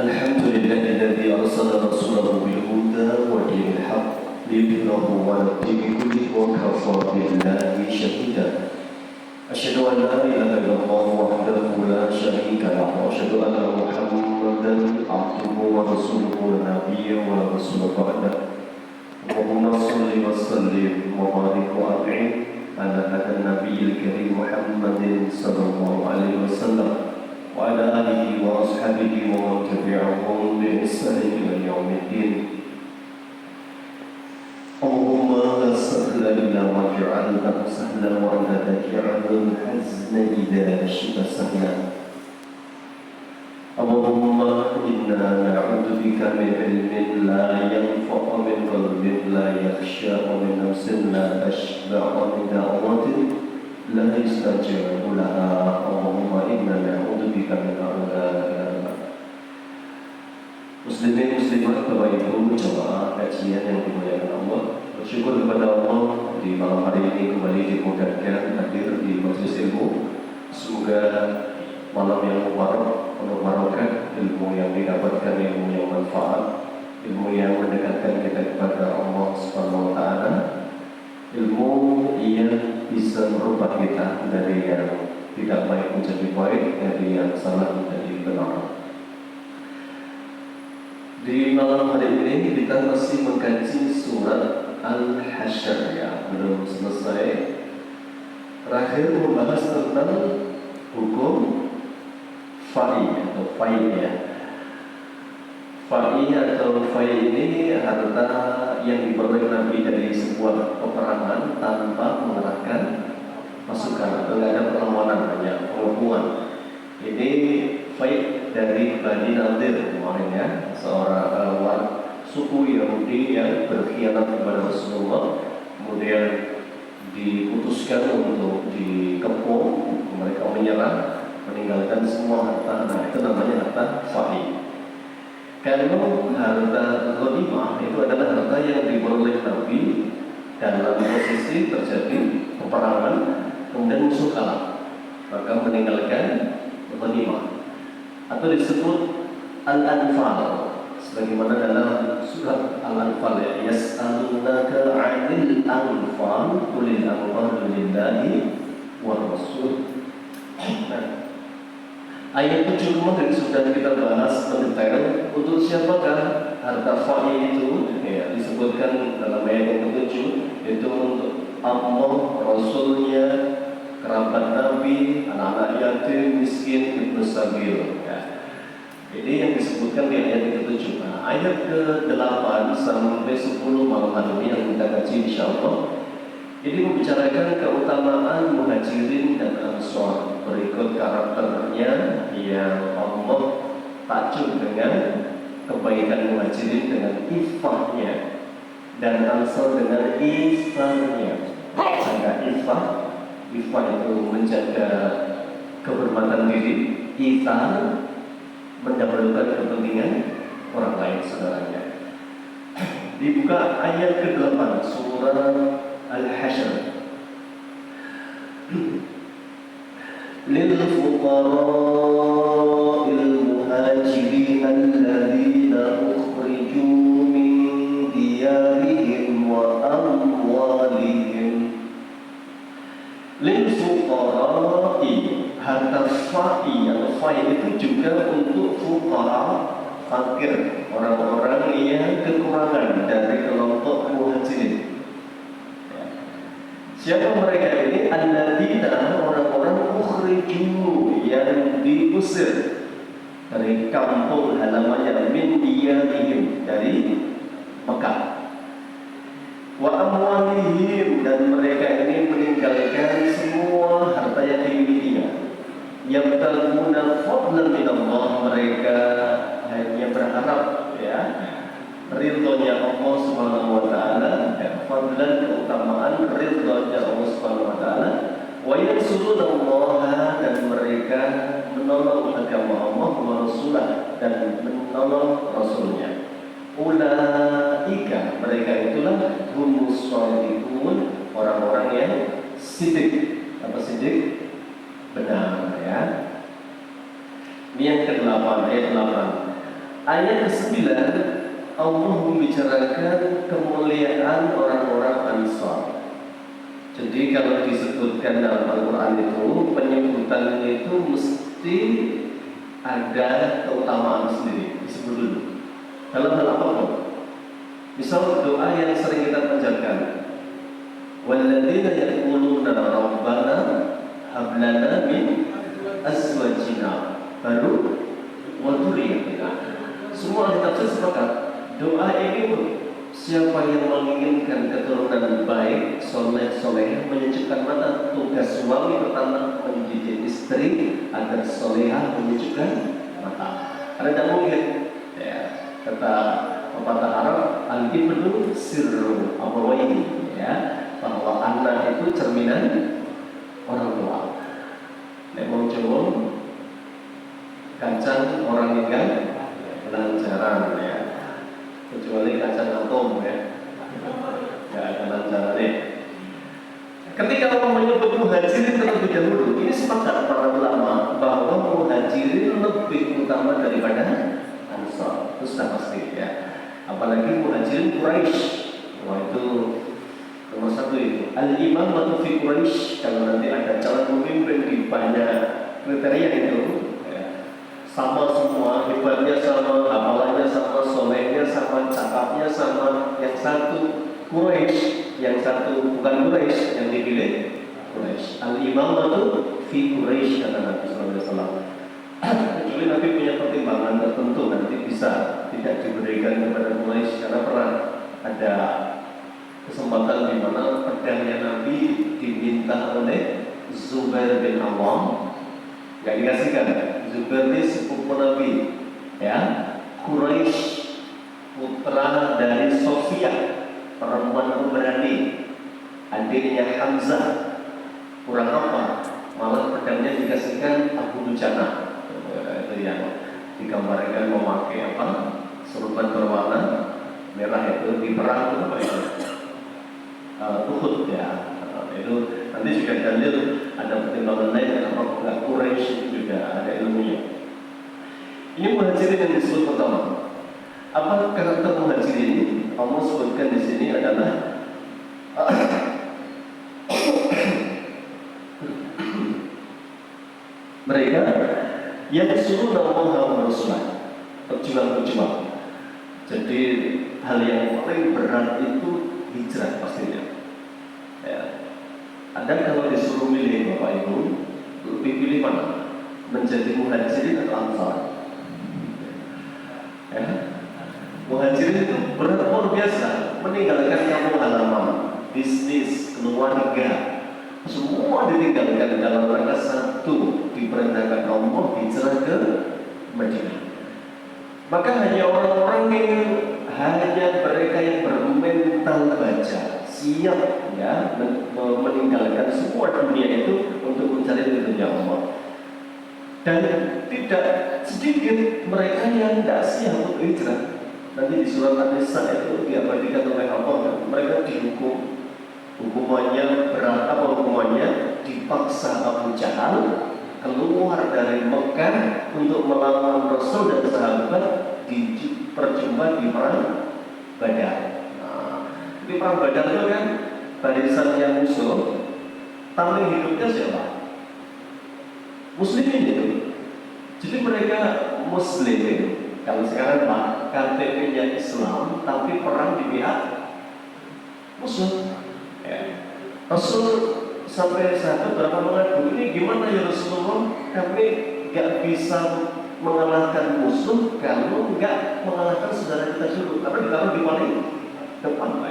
الحمد لله الذي أرسل رسوله بالهدى ودين الحق ليظهره على الدين كله وكفى بالله شهيدا. أشهد أن لا إله إلا الله وحده لا شريك له وأشهد أن محمدا عبده ورسوله لا نبي ولا رسول بعده. اللهم صل وسلم وبارك وأنعم على هذا النبي الكريم محمد صلى الله عليه وسلم وعلى آله وأصحابه ومن تبعهم بإحسان إلى يوم الدين. اللهم لا سهل إلا ما جعلته سهلا وأنت تجعل الحزن إذا شئت سهلا. اللهم إنا نعوذ بك من علم لا ينفع من قلب لا يخشى ومن نفس لا تشبع ومن دعوة لا يستجاب لها. اللهم إنا نعوذ بك من أعداء. Muslimin muslimat, Bapak Ibu jemaah kajian yang dimuliakan Allah, bersyukur kepada Allah di malam hari ini kembali dimudahkan hadir di majelis ilmu. Semoga malam yang mubarak, penuh barokah, ilmu yang didapatkan, ilmu yang manfaat, ilmu yang mendekatkan kita kepada Allah Subhanahu wa taala, ilmu yang bisa merubah kita dari yang tidak baik menjadi baik, dari yang salah menjadi benar. Di malam hari ini kita masih mengkaji surat Al-Hasyr, ya, belum selesai. Terakhir membahas tentang hukum fa'i atau fa'i, ya. Fa'i atau fa'i ini harta yang diperoleh Nabi dari sebuah peperangan tanpa mengerahkan pasukan atau tidak ada perlawanan, hanya pengukuhan. Ini fa'i dari Bani Nadir kemarin, ya, seorang suku Yahudi yang berkhianat kepada Rasulullah, kemudian diputuskan untuk dikepung, mereka menyerah, meninggalkan semua harta. Nah, itu namanya harta fa'i. Kalau harta ghanimah itu adalah harta yang diperoleh Nabi dalam posisi terjadi peperangan, kemudian musuh kalah, maka meninggalkan ghanimah, atau disebut Al-Anfal, sebagaimana dalam surat Al-Anfal, ya, yas'alunaka 'anil anfal qulil anfalu lillahi war rasul. Nah, ayat 7 kemarin sudah kita bahas mendetail untuk siapakah harta fa'i itu, ya, disebutkan dalam ayat yang ke-7, yaitu untuk Allah, Rasulnya, kerabat Nabi, anak-anak yatim, miskin, ibnu sabil, ya. Ini yang disebutkan di ayat ke-7. Nah, ayat ke-8 sampai 10 malam hari ini yang kita kaji insyaallah, ini membicarakan keutamaan muhajirin dan ansor. Berikut karakternya yang Allah takjub dengan kebaikan muhajirin dengan ifahnya dan ansor dengan isarnya. Jaga ifah itu menjaga kehormatan diri, isar mendahulukan kepentingan orang lain, saudaranya. Dibuka ayat ke-8 surah Al-Hasyr. Lil fuqara'il muhajirin alladziina ukhriju min diyarihim wa amwalihim. Lil fuqara'i, harta fa'i atau fa'i itu juga untuk fuqara, fakir, orang-orang yang kekurangan dari kelompok muhajirin. Siapa mereka ini? Alladzina, orang-orang ukhriju, yang diusir dari kampung halamannya, min diyarihim, dari Mekah, wa amwalihim, dan mereka ini meninggalkan semua harta yang dimilikinya. Yabtaguna fadlan min Allah, mereka hanya berharap, ya, ridhonya Allah Subhanahu wa taala, fadlan, keutamaan ridhonya Allah Subhanahu wa taala, wa yansurunallaha, dan mereka menolong agama Allah wa rasulah, dan menolong rasulnya. Ulaika, mereka itulah humus shadiqun, orang-orang yang sidik. Apa sidik? Benar, ya. Ini yang ke-8, ayat 8. Ayat ke-9 Allah membicarakan kemuliaan orang-orang Ansar. Jadi kalau disebutkan dalam Al-Quran itu, penyebutan itu mesti ada keutamaan sendiri, disebut dulu. Dalam hal apapun. Misal doa yang sering kita panjatkan, walladzina yaquluna rabbana hab lana min azwajina baru wa dzurriyyatina. Semua ahli tafsir sepakat doa ini pun siapa yang menginginkan keturunan baik, soleh, menyejukkan mata, tugas suami pertama mendidik istri agar solehah menyejukkan mata. Karena tidak mungkin, ya, kata pepatah Arab, al-ibnu sirru abawaini, ya, bahwa anak itu cerminan orang tua. Nek wong Jawa kacang orang tinggal lancaran, ya, kecuali kacang atom, ya, nggak ada lancarannya. Ketika Allah menyebut muhajirin terlebih dahulu, ini sepakat para ulama bahwa muhajirin lebih utama daripada ansar, itu sudah pasti, ya. Apalagi muhajirin Quraisy, wah itu nomor satu itu. Al-imamatu fi Quraisy, kalau nanti ada calon pemimpin di banyak kriteria itu, sama semua, hebatnya sama, hafalannya sama, solehnya sama, cakapnya sama. Yang satu Quraisy, yang satu bukan Quraisy, yang dipilih Quraisy. Al-imamatu fi Quraisy, kata Nabi SAW. Kecuali Nabi punya pertimbangan tertentu, nanti bisa tidak diberikan kepada Quraisy, karena pernah ada kesempatan di mana pedangnya Nabi diminta oleh Zubair bin Awam, nggak dikasihkan. Zubair ini sepupu Nabi, ya, Quraisy, putra dari Sofia, perempuan pemberani, adiknya Hamzah. Kurang apa? Malah pedangnya dikasihkan Abu Dujana. Itu yang digambarkan memakai apa? Serban berwarna merah itu di perang apa itu? Uhud, ya. Itu nanti juga dalil ada pertimbangan lain kenapa enggak Quraisy juga ada ilmunya. Ini muhajirin yang disebut pertama. Apa karakter muhajirin? Allah sebutkan di sini adalah mereka yang disuruh Allah wa Rasulah, berjuang. Jadi hal yang paling berat itu hijrah pastinya. Ya. Anda kalau disuruh milih Bapak Ibu, lebih pilih mana? Menjadi muhajirin atau ansar? Ya. Muhajirin itu berat luar biasa, meninggalkan kampung halaman, bisnis, keluarga, semua ditinggalkan dalam rangka satu, diperintahkan Allah hijrah ke Madinah. Maka hanya orang-orang yang hanya mereka yang bermental baja, siap, ya, meninggalkan semua dunia itu untuk mencari ridhonya Allah. Dan tidak sedikit mereka yang tidak siap untuk hijrah. Nanti di surat An-Nisa itu diabadikan oleh Allah, mereka dihukum. Hukumannya berat. Apa hukumannya? Dipaksa Abu Jahal keluar dari Mekah untuk melawan Rasul dan sahabat diperjumpaan di perang Badar. Di perang Badar itu kan barisan yang musuh, tameng hidupnya siapa? Muslimin itu. Jadi mereka Muslim. Kalau sekarang Pak, KTP-nya Islam, tapi perang di pihak musuh. Ya. Rasul sampai sahabat berapa mengadu, ini gimana ya Rasulullah? Kami gak bisa mengalahkan musuh kalau nggak mengalahkan saudara kita dulu, karena ditaruh di paling depan, Pak.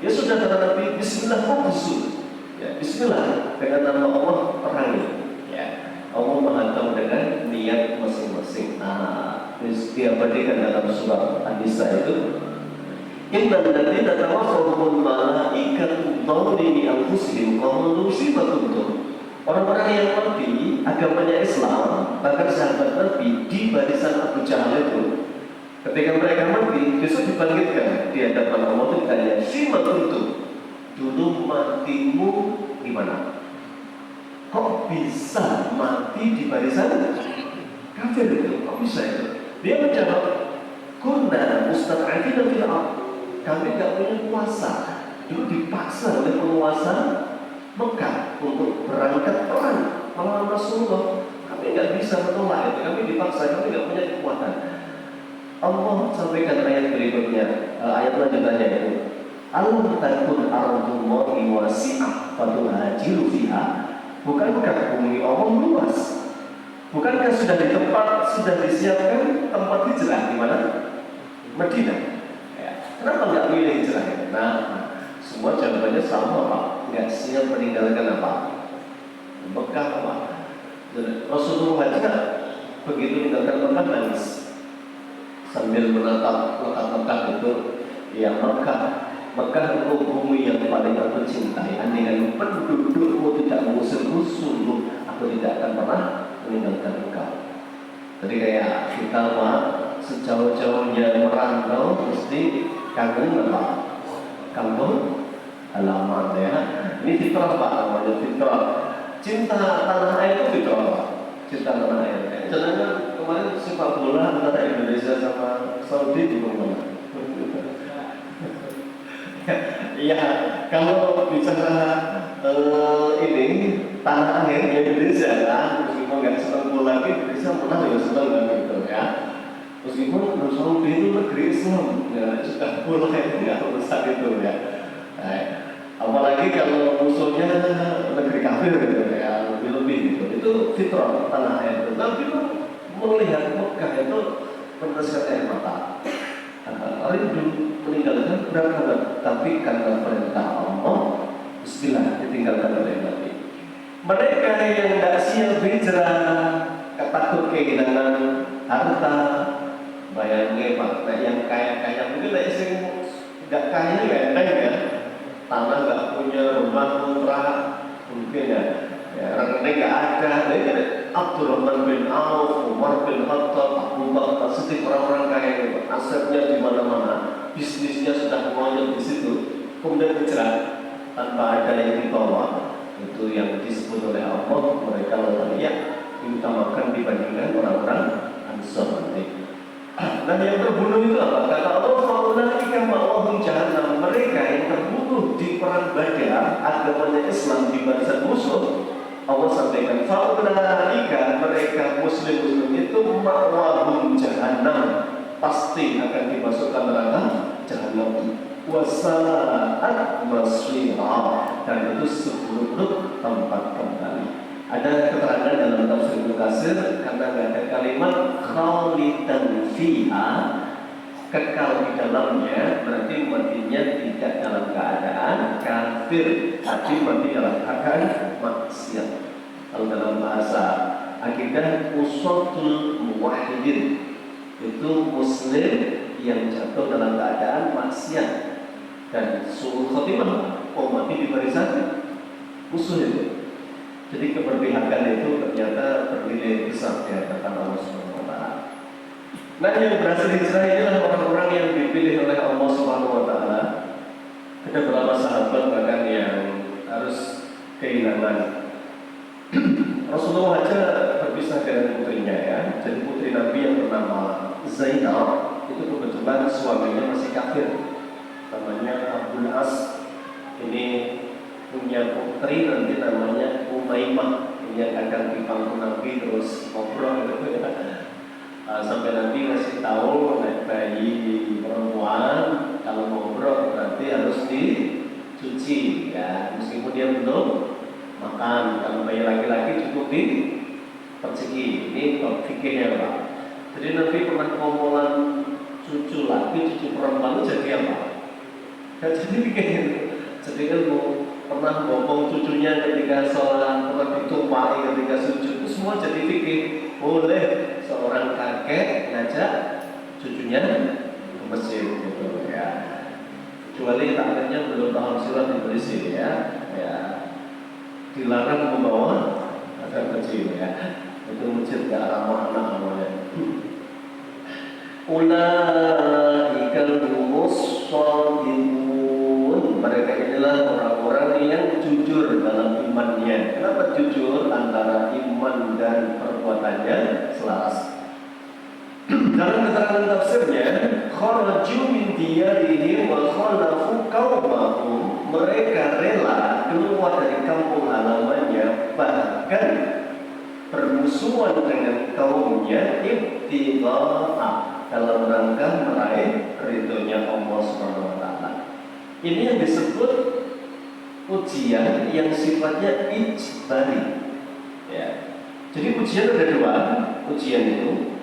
Ya sudah, kata Nabi, Bismillah musuh. Ya, Bismillah dengan nama Allah perangi. Ya, Allah menghantam dengan niat masing-masing. Diabadikan dalam surat An-Nisa itu, Innal ladzina tawaffahumul malaikatu dzalimi anfusihim qalu musibatun. Orang-orang yang mati agamanya Islam, bahkan sahabat Nabi di barisan Abu Jahal itu, ketika mereka mati, besok dibangkitkan di hadapan Allah, ditanya, "Simatun dulu matimu gimana? Kok bisa mati di barisan kafir itu? Kok bisa itu?" Dia menjawab, Kunna mustad'afina fil ardh. Kami nggak punya kuasa. Dulu dipaksa oleh penguasa Mekah untuk berangkat perang melawan Rasulullah. Kami nggak bisa menolak itu. Kami dipaksa. Kami nggak punya kekuatan. Allah sampaikan ayat berikutnya, ayat lanjutannya itu. Alam takun ardullahi wasi'ah fatuhajiru fiha. Bukankah bumi Allah luas? Bukankah sudah di tempat, sudah disiapkan tempat hijrah di mana? Madinah. Ya. Kenapa nggak milih hijrah? Nah, semua jawabannya sama Pak. Nggak siap meninggalkan apa? Mekah apa? Rasulullah aja begitu meninggalkan Mekah nangis sambil menatap Mekah itu. Ya Mekah itu bumi yang paling aku cintai. Andai pendudukmu tidak mengusirku, sungguh aku tidak akan pernah meninggalkan engkau. Jadi kayak kita mah sejauh-jauhnya merantau mesti kangen apa? Kampung halaman ya. Ini fitrah Pak, namanya fitrah. Cinta tanah air itu fitrah Pak. Cinta tanah air. Jangan kemarin sepak bola antara Indonesia sama Saudi di mana? Ya, kalau bicara ini tanah air Indonesia kan, meskipun nggak senang bola lagi, Indonesia menang ya senang kan gitu ya. Meskipun Saudi itu negeri Islam, ya sudah bola itu nggak besar itu ya. Nah, apalagi kalau musuhnya negeri kafir gitu ya, lebih-lebih gitu. Itu fitrah tanah air itu. Tapi melihat Mekah itu menetes air mata. Rindu meninggalkan berangkat, tapi karena perintah Allah, bismillah ditinggalkan oleh Nabi. Mereka yang tidak siap hijrah, ketakut kehilangan harta, bayangin Pak, yang kaya-kaya mungkin lah sing nggak kaya ya, tanah nggak punya, rumah kontrak mungkin ya rekening nggak ada. Jadi Abdurrahman bin Auf, Umar bin Khattab, Abu Bakar, setiap orang-orang kaya itu, asetnya di mana-mana, bisnisnya sudah mengonjol di situ, kemudian hijrah tanpa ada yang dibawa. Itu yang disebut oleh Allah, mereka layak diutamakan dibandingkan orang-orang Ansar nanti. Dan yang terbunuh itu apa? Kata Allah, faulaika ma'wahum jahannam. Mereka yang terbunuh di perang Badar, agamanya Islam di barisan musuh, Allah sampaikan faulaika, mereka muslim itu ma'wahum jahannam, pasti akan dimasukkan neraka jahannam. Wasa'at masirah, dan itu seburuk-buruk tempat kembali. Ada keterangan dalam tafsir Ibnu Katsir, karena nggak ada kalimat khalidan fiha, kekal di dalamnya, berarti matinya tidak dalam keadaan kafir, tapi mati dalam keadaan maksiat. Kalau dalam bahasa akidah usatul muwahhidin, itu muslim yang jatuh dalam keadaan maksiat dan suul khotimah, mati di barisan musuh itu. Jadi keberpihakan itu ternyata bernilai besar di hadapan Allah Subhanahu wa Ta'ala. Nah, yang berhasil hijrah inilah orang-orang yang dipilih oleh Allah Subhanahu wa Ta'ala. Ada beberapa sahabat bahkan yang harus kehilangan. Rasulullah aja berpisah dengan putrinya ya. Jadi putri Nabi yang bernama Zainab itu kebetulan suaminya masih kafir, namanya Abdul As. Ini punya putri nanti namanya Umaymah, yang akan dipanggil Nabi terus ngobrol gitu ya. Sampai Nabi ngasih tahu bayi perempuan kalau ngobrol berarti harus dicuci ya, meskipun dia belum makan. Kalau bayi laki-laki cukup diperciki. Ini fikirnya Pak. Jadi Nabi pernah ngomongin cucu laki, cucu perempuan itu jadi apa? Ya, jadi fikirnya. Jadi ilmu pernah ngomong cucunya ketika sholat, pernah ditumpahi ketika sujud, itu semua jadi fikir. Boleh seorang kakek ngajak cucunya ke masjid gitu ya, kecuali takdirnya belum paham silat di polisi ya, dilarang membawa anak kecil ya, itu masjid gak ramah anak namanya. Ulaikal mushadiqun, mereka inilah orang-orang yang jujur dalam imannya. Kenapa jujur? Antara iman dan perbuatannya selaras. Dalam keterangan tafsirnya, kharaju min diyarihim wa khalafu qaumahum, mereka rela keluar dari kampung halamannya, bahkan bermusuhan dengan kaumnya, ibtigha'a, dalam rangka meraih ridhonya Allah Subhanahu wa taala. Ini yang disebut ujian yang sifatnya ijbari. Ya. Jadi ujian ada dua, ujian itu.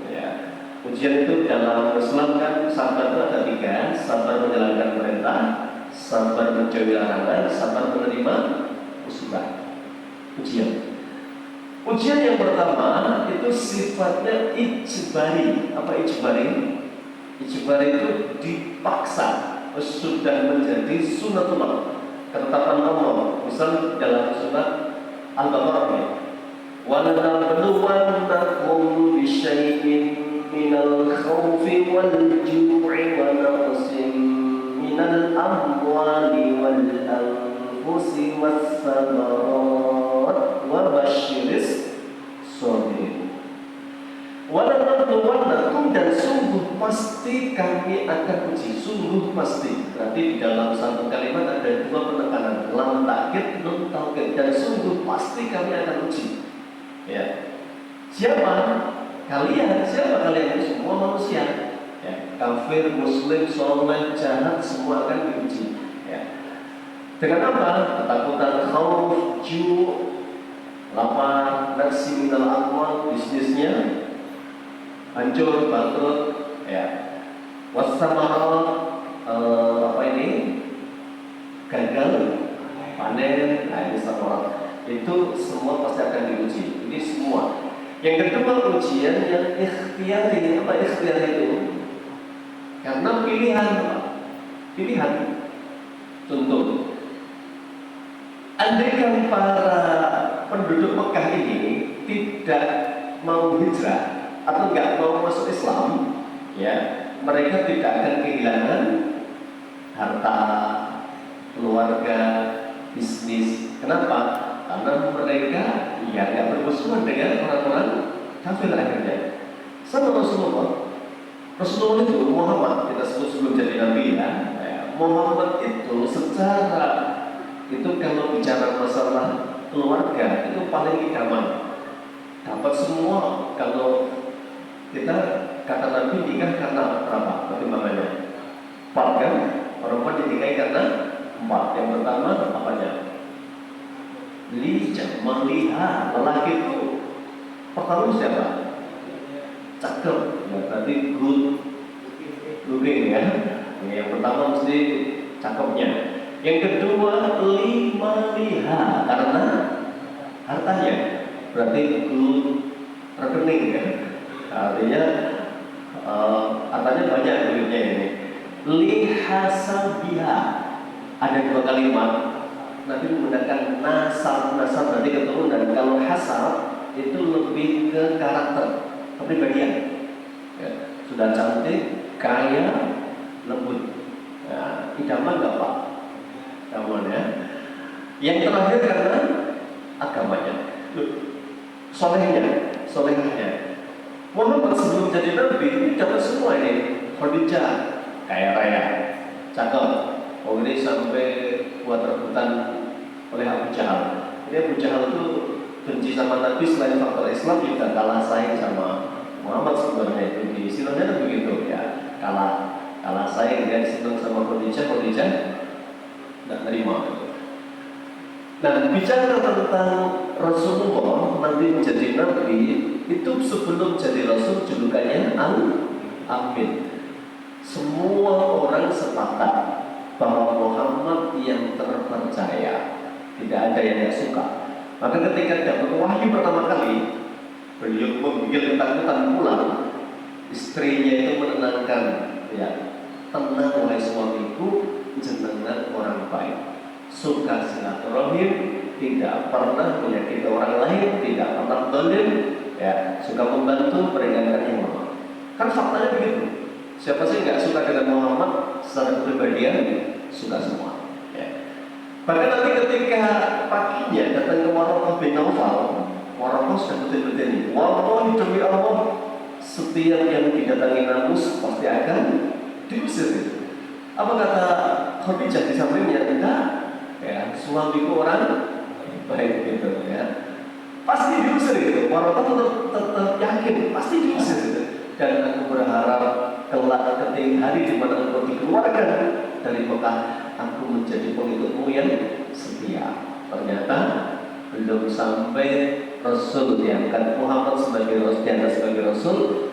Ujian itu dalam Islam kan sabar itu ada tiga: sabar menjalankan perintah, sabar menjauhi larangan, sabar menerima musibah. Ujian yang pertama itu sifatnya ijbari. Apa ijbari? Ijbari itu dipaksa, sudah menjadi sunatullah, ketetapan Allah. Misal dalam surat Al-Baqarah, وَلَنَبْلُوَنَّكُمْ بِشَيْءٍ مِنَ الْخَوْفِ وَالْجُوعِ وَنَقْصٍ مِنَ الْأَمْوَالِ وَالْأَنْفُسِ وَالثَّمَرَاتِ وَبَشِّرِ الصَّابِرِينَ. وَلَنَبْلُوَنَّكُمْ, dan sungguh pasti kami akan uji. Sungguh pasti, berarti di dalam satu kalimat ada dua penekanan, lam takkid, nun taukid, dan sungguh pasti kami akan uji. Ya. Siapa kalian itu? Semua manusia. Ya. Kafir, muslim, soleh, jahat, semua akan diuji. Ya. Dengan apa? Ketakutan, khauf, ju', lapar, nafsi minal amwal, bisnisnya hancur, bangkrut. Ya. Wassamarat, gagal panen. Nah, ini samarat. Itu semua pasti akan diuji. Ini semua. Yang kedua, ujian yang ikhtiyari. Apa ikhtiar itu? Karena pilihan. Contoh, andaikan para penduduk Mekah ini tidak mau hijrah atau nggak mau masuk Islam, ya, mereka tidak akan kehilangan harta, keluarga, bisnis. Kenapa? Karena mereka nggak bermusuhan dengan orang-orang kafir akhirnya. Sama Rasulullah itu Muhammad, kita sebut sebelum jadi Nabi ya. Muhammad itu secara itu kalau bicara masalah keluarga itu paling idaman, dapat semua. Kalau kita kata Nabi nikah karena berapa pertimbangannya? 4 kan? Perempuan dinikahi karena 4. Yang pertama apanya? Melihat lelaki itu pertama siapa? Cakep, ya, berarti good looking ya. Yang pertama mesti cakepnya. Yang kedua lihat karena hartanya, berarti good rekening ya. Artinya hartanya banyak duitnya ini. Lihasabiha, ada 2 kalimat. Nabi menggunakan nasab berarti keturunan. Kalau hasab itu lebih ke karakter, kepribadian. Ya, sudah cantik, kaya, lembut. Ya, idaman nggak Pak? Idaman ya. Yang terakhir karena agamanya, solehnya. Muhammad sebelum jadi Nabi ini dapat semua ini. Khadijah kaya raya, cakep. Oh ini sampai buat rebutan oleh Abu Jahal. Ini Abu Jahal itu benci sama Nabi selain faktor Islam juga kalah saing sama Muhammad sebenarnya. Itu di silahnya kan begitu ya, kalah saing, dia senang sama Khadijah tidak terima. Nah, bicara tentang Rasulullah nanti menjadi Nabi itu sebelum jadi Rasul julukannya Al-Amin. Semua orang sepakat bahwa Muhammad yang terpercaya, tidak ada yang tidak suka. Maka ketika dapat wahyu pertama kali, beliau membuat ketakutan pulang, istrinya itu menenangkan, ya, tenang wahai suamiku, jenengan orang baik, suka silaturahim, tidak pernah menyakiti orang lain, tidak pernah zalim, ya, suka membantu peringatkan yang lemah. Kan faktanya begitu. Siapa sih nggak suka dengan Muhammad secara kepribadian? Suka semua. Ya. Bahkan nanti ketika paginya datang ke Waraqah bin Naufal, Waraqah sudah betul-betul ini. Wallahi demi Allah, setiap yang didatangi namus pasti akan diusir. Apa kata Khadijah di sampingnya? Enggak, ya, suamiku orang baik gitu ya. Pasti diusir gitu. Warokoh tetap yakin pasti diusir gitu. Dan aku berharap kelak ketika hari di mana engkau dikeluarkan dari Mekah, aku menjadi pengikutmu yang setia. Ternyata belum sampai Rasul diangkat Muhammad sebagai Rasul.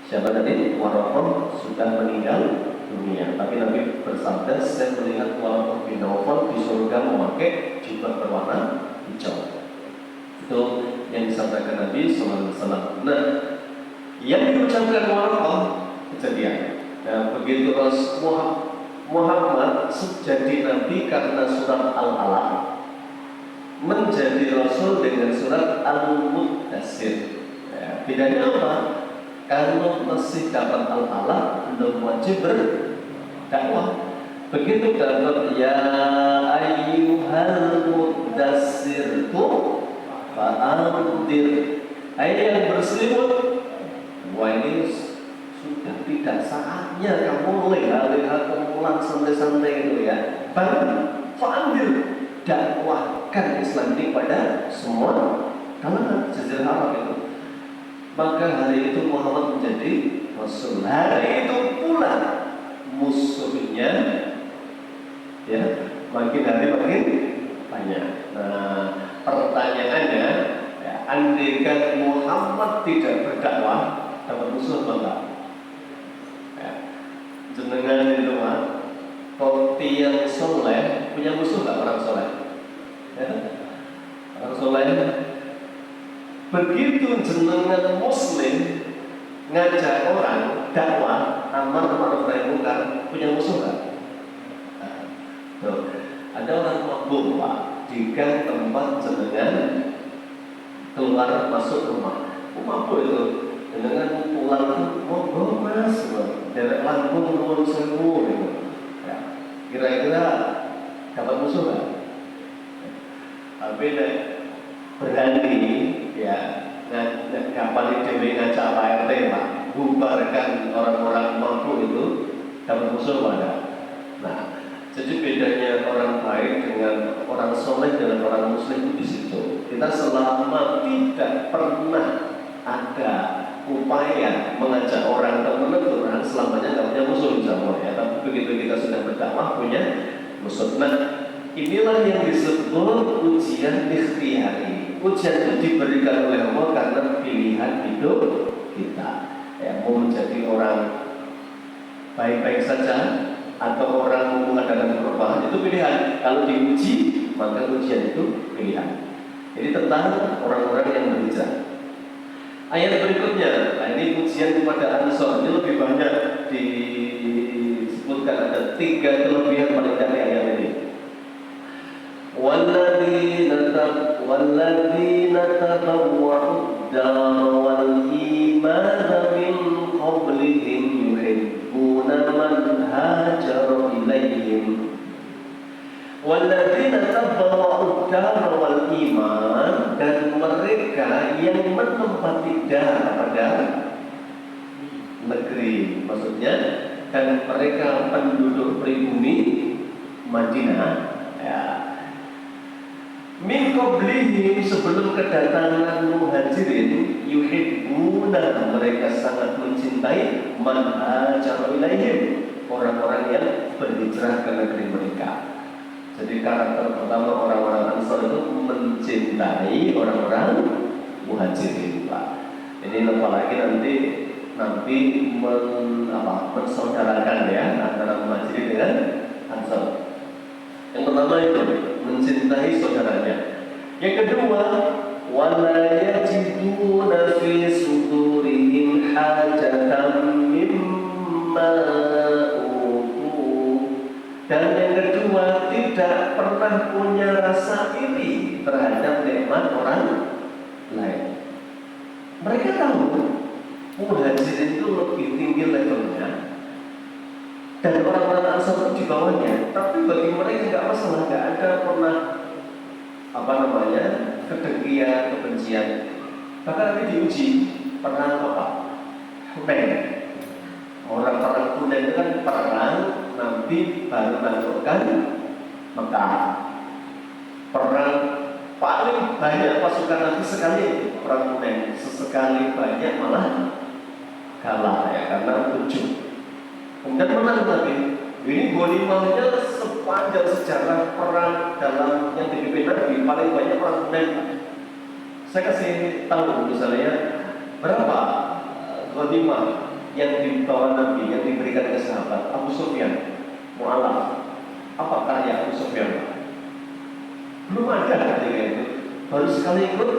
Siapa tadi? Warokoh sudah meninggal dunia. Tapi Nabi bersabda, saya melihat Warokoh bin Nawfal di surga memakai jubah berwarna hijau. Itu yang disampaikan Nabi SAW. Nah, yang diucapkan Warokoh kejadian. Nah, begitu Muhammad jadi Nabi karena surat Al-Alaq, menjadi Rasul dengan surat Al-Muddatsir. Ya, bedanya apa? Kalau masih dapat Al-Alaq belum wajib berdakwah. Begitu dapat ya ayyuhal muddatsir tu fa'andir, ayat yang berselimut. Wah, ini sudah tidak saatnya kamu leha-leha kemulan santai-santai itu ya. Fa'andir, dakwahkan Islam ini pada semua kalangan Jazirah Arab itu. Maka hari itu Muhammad menjadi Rasul. Hari itu pula musuhnya ya makin hari makin banyak. Nah, pertanyaannya, ya, andaikan Muhammad tidak berdakwah, dapat musuh apa enggak? Ya, jenengan itu mah kok tiang soleh punya musuh enggak orang soleh? Ya, orang soleh. Begitu jenengan muslim ngajak orang dakwah amar ma'ruf nahi munkar, punya musuh enggak? Nah, ada orang mabuk Pak di gang tempat jenengan keluar masuk rumah. Mabuk itu jenengan pulang itu monggo Mas, derek langkung nuwun sewu gitu. Ya, kira-kira dapat musuh enggak? Tapi nek berani ya, kapal dewe ngajak Pak RT Pak, bubarkan orang-orang mampu itu, dapat musuh pada. Nah, jadi bedanya orang baik dengan orang soleh dengan orang muslim itu di situ. Kita selama tidak pernah ada upaya mengajak orang atau menegur orang, selamanya nggak punya musuh insya Allah ya. Tapi begitu kita sudah berdakwah punya musuh. Nah, inilah yang disebut ujian ikhtiyari. Ujian itu diberikan oleh Allah karena pilihan hidup kita. Ya, mau menjadi orang baik-baik saja atau orang mengadakan perubahan itu pilihan. Kalau diuji, maka ujian itu pilihan. Jadi tentang orang-orang yang berhijrah. Ayat berikutnya, nah ini ujian kepada Ansor. Ini lebih banyak disebutkan, ada 3 kelebihan paling dari ayat ini. Walladzina tabawwa'ud dar wal iman min qablihim yuhibbuna man hajara ilaihim. Walladzina tabawwa'ud dar wal iman, dan mereka yang menempati dar pada negeri, maksudnya dan mereka penduduk pribumi Madinah ya. Min qablihim, sebelum kedatangan muhajirin, yuhibbuna, mereka sangat mencintai man hajara ilaihim, orang-orang yang berhijrah ke negeri mereka. Jadi karakter pertama orang-orang Ansor itu mencintai orang-orang muhajirin Pak. Ini apalagi nanti Nabi mensaudarakan ya antara muhajirin dengan Ansor. Yang pertama itu mencintai saudaranya. Yang kedua, wala yajiduna fi sudurihim hajatan mimma utu. Dan yang kedua, tidak pernah punya rasa iri terhadap nikmat orang lain. Mereka tahu muhajirin itu lebih tinggi levelnya dan orang-orang Ansor itu di bawahnya, tapi bagi mereka nggak masalah, nggak ada pernah kedengkian, kebencian. Bahkan nanti diuji pernah Hunain. Orang perang Hunain itu kan perang Nabi baru masukkan Mekah. Perang paling banyak pasukan Nabi sekali itu perang Hunain. Sesekali banyak malah kalah ya karena ujung. Kemudian menang Nabi. Ini ghanimahnya sepanjang sejarah perang dalam yang dipimpin Nabi paling banyak perang Hunain. Saya kasih tahu misalnya berapa ghanimah yang dibawa Nabi yang diberikan ke sahabat Abu Sufyan, Mu'alaf. Apa karya Abu Sufyan? Belum ada ketika itu. Baru sekali ikut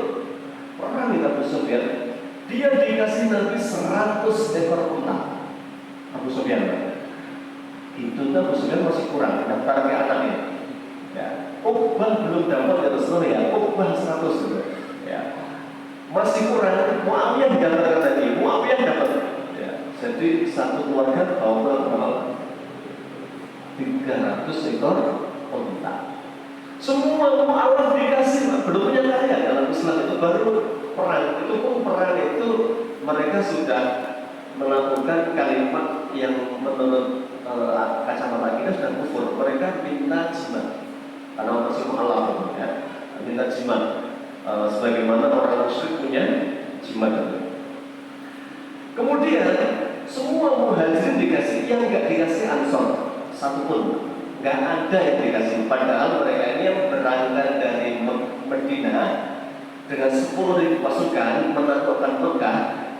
perang dengan Abu Sufyan. Dia dikasih Nabi 100 ekor unta. Abu Sufyan. Itu Abu Sufyan masih kurang daftar ke anaknya. Ya. Uqbah belum dapat ya Rasulullah ya. Uqbah 100 juga. Ya. Masih kurang. Muawiyah didaftarkan lagi. Muawiyah dapat. Ya. Jadi satu keluarga bawa berapa? 300 ekor unta. Semua Mu'alaf dikasih, belum punya karya dalam Islam itu baru perang. Itu pun perang itu mereka sudah melakukan kalimat yang menurut kacamata kita sudah kufur. Mereka minta jimat karena masih Mu'alaf ya, minta jimat sebagaimana orang musyrik punya jimat itu. Kemudian semua muhajirin dikasih, yang nggak dikasih Ansor satupun. Gak ada yang dikasih, padahal mereka ini yang berangkat dari Medina dengan 10.000 pasukan menaklukkan Mekah,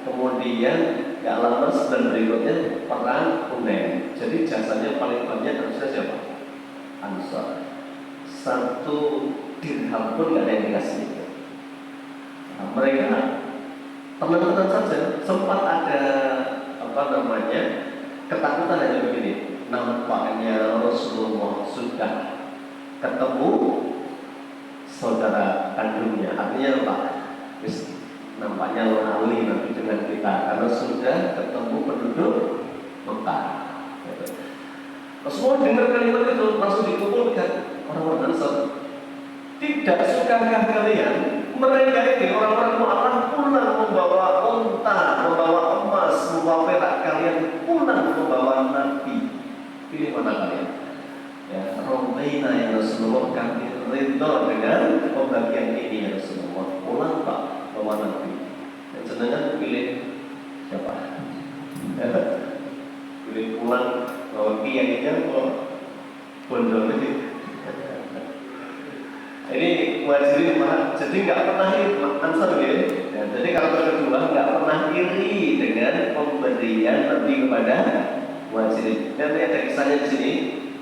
kemudian gak lama sebulan berikutnya perang Hunain. Jadi jasanya paling banyak harusnya siapa? Ansor. 1 dirham pun gak ada yang dikasih. Nah, mereka tenang-tenang saja. Sempat ada ketakutan hanya begini. Nampaknya Rasulullah sudah ketemu saudara kandungnya. Artinya apa? Nampaknya lali nanti dengan kita karena sudah ketemu penduduk Mekah. Rasulullah dengar kalimat itu langsung dikumpulkan orang-orang Ansor. Tidak sukakah kalian mereka ini orang-orang Mu'alaf pulang membawa unta, membawa emas, membawa perak, kalian pulang membawa Nabi. Pilih mana kalian? Ya, Romaina ya Rasulullah, kami ridho dengan pembagian ini ya Rasulullah. Pulang Pak, bawa Nabi. Dan jenengan pilih siapa? Pilih pulang bawa kiainya atau bondol ini? Ini Muhajirin jadi nggak pernah Ansor ya. Jadi kalau kedua nggak pernah iri dengan pemberian Nabi kepada Muhajirin. Dan ada kisahnya di sini,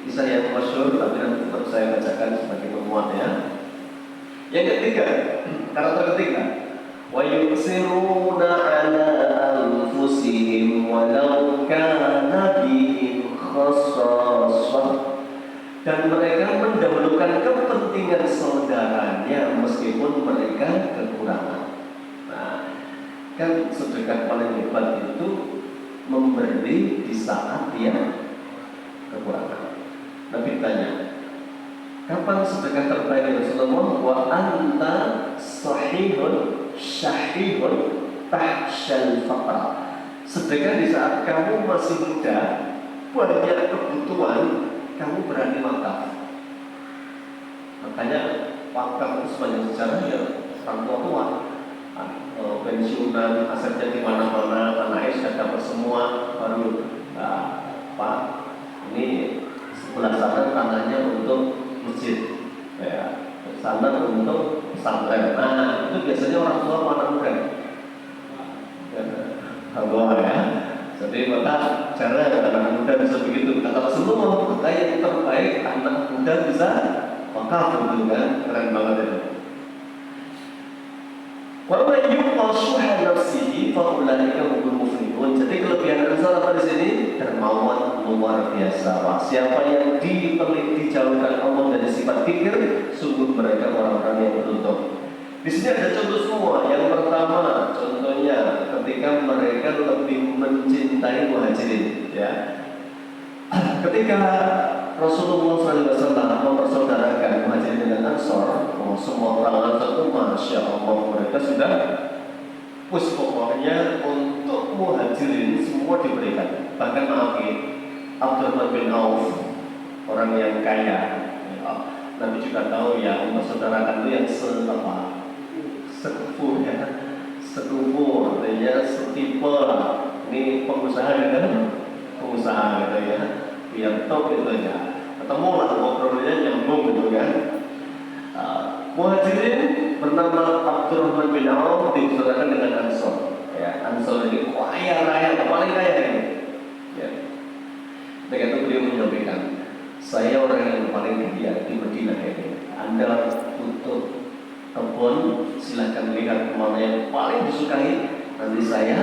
kisah yang masyhur, tapi nanti tetap saya bacakan sebagai pemuatnya. Yang ketiga, karakter ketiga, wa yusiruna ala anfusihim walau kana bihim khassasah. Dan mereka mendahulukan kepentingan saudaranya meskipun mereka kekurangan. Nah, kan sedekah paling hebat itu memberi di saat dia kekurangan. Nabi tanya, kapan sedekah terbaik Rasulullah? Wa anta sahihun syahihun tahsyal faqra. Sedekah di saat kamu masih muda, banyak kebutuhan, kamu berani wakaf. Makanya wakaf itu sepanjang sejarah ya orang tua pensiunan, asetnya di mana-mana, tanahnya sudah dapat semua, baru Pak, ini sebelah sana tanahnya untuk masjid, ya, sana untuk pesantren. Nah, itu biasanya orang tua anak muda. Halo ya. Jadi maka cara anak muda bisa begitu. Kata Rasulullah, maka yang terbaik anak muda bisa wakaf, gitu kan? Keren banget itu. Wa man yuqa shuha nafsihi fa ulaika humul muflihun. Jadi kelebihan Ansor apa di sini? Dermawan luar biasa. Wah, siapa yang dijauhkan Allah dari sifat kikir, sungguh mereka orang-orang yang beruntung. Di sini ada contoh semua. Yang pertama, contohnya ketika mereka lebih mencintai Muhajirin, ya. Ketika Rasulullah SAW mempersaudarakan Muhajirin dengan Ansor, semua orang Ansor itu Masya Allah, mereka sudah pokoknya untuk Muhajirin semua diberikan. Bahkan maaf ya, Abdurrahman bin Auf, orang yang kaya, ya, Nabi juga tahu ya, mempersaudarakan itu yang sekufur ya, sekufur artinya setipe. Ini pengusaha dengan pengusaha gitu ya, biar top gitu ya, ketemu lah ngobrolnya nyambung gitu kan. Muhajirin bernama Abdurrahman bin Auf disaudarakan dengan Ansor. Ya, Ansor ini kaya raya, paling kaya ini. Ya. Ketika itu beliau menyampaikan, saya orang yang paling kaya di Madinah ini. Anda tutup kebun, silahkan lihat mana yang paling disukai. Nanti saya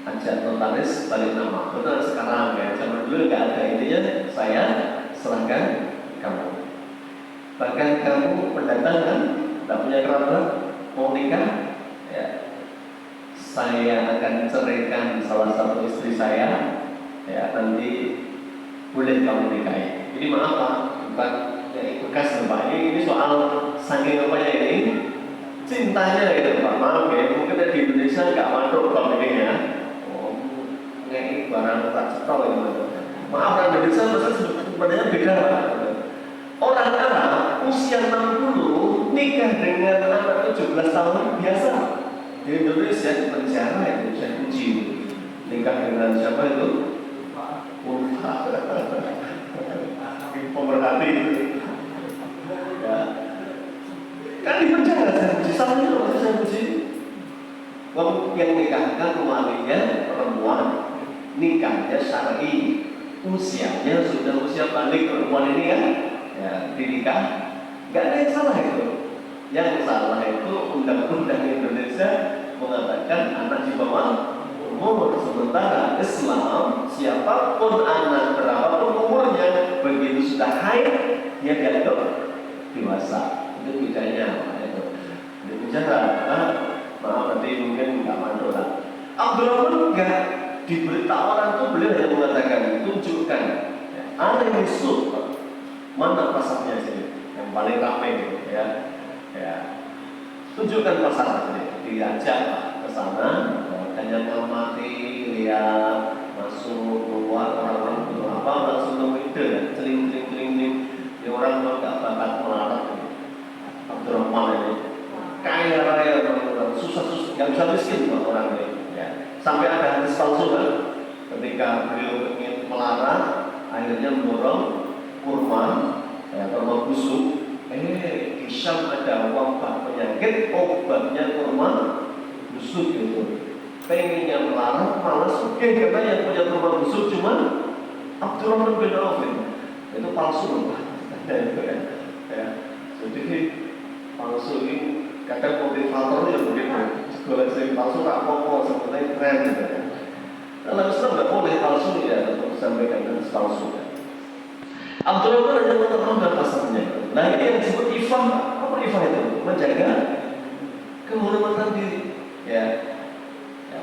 ajak notaris balik nama. Betul sekarang ya, zaman dulu nggak ada intinya. Saya serahkan kamu. Bahkan kamu pendatang kan, tak punya kerabat, mau nikah, ya, saya akan ceraikan salah satu istri saya, ya, nanti boleh kamu nikahi. Ini maaf Pak, bukan ya, bekas Pak, ini soal saking apanya ini, cintanya gitu Pak, maaf ya, mungkin di Indonesia nggak masuk kalau ini ya. Oh, ini barang tak cetok itu. Maaf orang Indonesia sebenarnya beda Pak. Orang Arab usia 60 nikah dengan anak 17 tahun biasa. Di Indonesia di penjara itu saya uji nikah dengan siapa itu? Ulfa. Pemerhati itu. Ya. Kan di penjara saya uji, sama itu waktu saya uji. Yang nikahkan suaminya perempuan, nikahnya syar'i, usianya sudah usia balik perempuan ini kan. Ya, dinikah, nggak ada yang salah itu. Yang salah itu undang-undang Indonesia mengatakan anak di bawah umur. Sementara Islam, siapapun anak berapapun umurnya, begitu sudah haid dia dianggap dewasa. Itu bedanya itu. Di penjara, maaf tadi mungkin nggak mantul lah. Abdurrahman enggak diberi tawaran itu beliau hanya mengatakan tunjukkan ada yang disut. Mana pasarnya sini yang paling ramai gitu ya, ya. Tunjukkan pasar sini, diajak ke sana, hanya mengamati, lihat, masuk, keluar, orang-orang itu apa, langsung nemu ide ya, celing. Ini orang nggak bakat melarat ini. Abdurrahman ini kaya raya orang susah, yang bisa miskin orang ini. Ya. Sampai ada hadis palsu kan, ketika beliau ingin melarat, akhirnya mendorong kurma, ya, kurma busuk. Di Syam ada wabah penyakit, obatnya kurma busuk itu. Pengennya melarat, malah sugih karena yang punya kurma busuk cuma Abdurrahman bin Auf itu palsu, ya. Jadi palsu ini kadang motivatornya begitu. Sekolah saya palsu tak apa-apa, sebenarnya keren gitu ya. Dalam Islam nggak boleh palsu ya, untuk sampaikan dengan palsu. Abdurrahman hanya mengetahui pasarnya. Nah ini yang disebut ifah. Apa ifah itu? Menjaga kehormatan diri. Ya,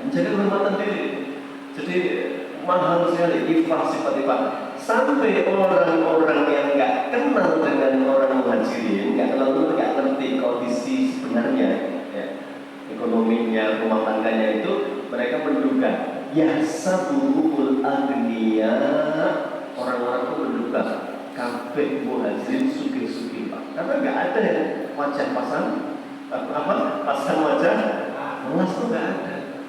menjaga kehormatan diri. Jadi mahal sekali ifah, sifat ifah. Sampai orang-orang yang nggak kenal dengan orang muhajirin, nggak ngerti kondisi sebenarnya, ya, ekonominya, rumah tangganya itu, mereka menduga ya sabuhul agniya. Orang-orang itu menduga kabeh muhajirin sugih-sugih Pak, karena nggak ada yang wajah pasang wajah emas itu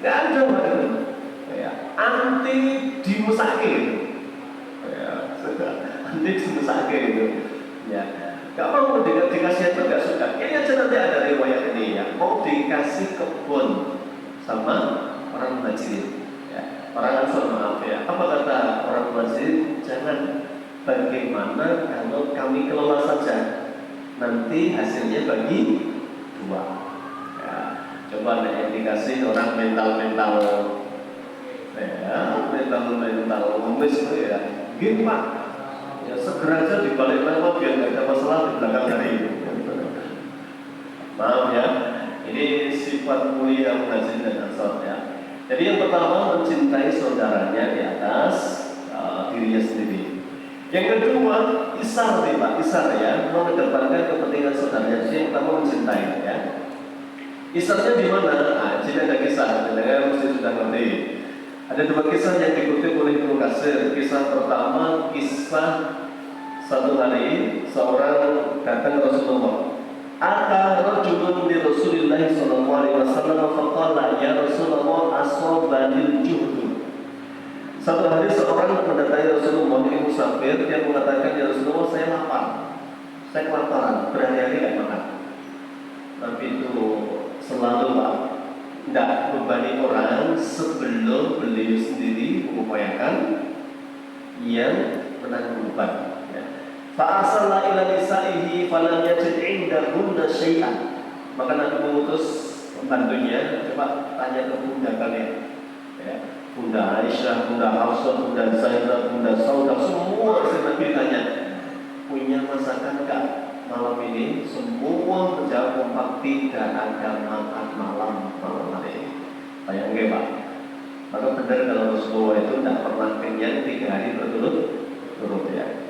nggak ada Pak itu. Ya, anti dimusake itu, ya, anti dimusake itu, ya, nggak mau dikasih itu nggak suka. Ini aja nanti ada riwayat ini ya, mau dikasih kebun sama orang muhajirin. Orang Ansor maaf ya, apa kata orang muhajirin? Jangan, bagaimana kalau kami kelola saja, nanti hasilnya bagi dua. Ya, coba yang dikasih orang mental, ya, mental ngemis itu ya, gini Pak, ya segera aja dibalik nama biar nggak ada masalah di belakang hari. Maaf ya, ini sifat mulia muhajirin dan Ansor ya. Jadi yang pertama mencintai saudaranya di atas dirinya sendiri. Yang kedua isar nih Pak, isar ya, mengedepankan kepentingan saudaranya. Yang pertama mencintai ya. Isarnya di mana? Nah, sini ada kisah, dengan mesti sudah ngerti. Ada dua kisah yang dikutip oleh Ibnu Katsir. Kisah pertama, kisah satu hari seorang datang ke Rasulullah. Ata rajulun li Rasulillah sallallahu alaihi wasallam faqala ya Rasulullah asabanil juhdu. Satu hari seorang mendatangi Rasulullah, ini musafir, dia mengatakan ya Rasulullah saya lapar. Saya kelaparan, berhari-hari tidak makan. Tapi itu selalu Pak, tidak membebani orang sebelum beliau sendiri mengupayakan yang menanggung beban. Fa'asalla ila nisaihi falam yajid indahunna syai'an. Maka Nabi mengutus pembantunya, coba tanya ke bunda kalian, ya. Bunda Aisyah, Bunda Hafsah, Bunda Zainab, Bunda Saudah, semua Nabi tanya, punya masakan enggak malam ini? Semua menjawab kompak, tidak ada makan malam hari ini. Bayangin Pak. Maka benar kalau Rasulullah itu tidak pernah kenyang 3 hari berturut-turut ya.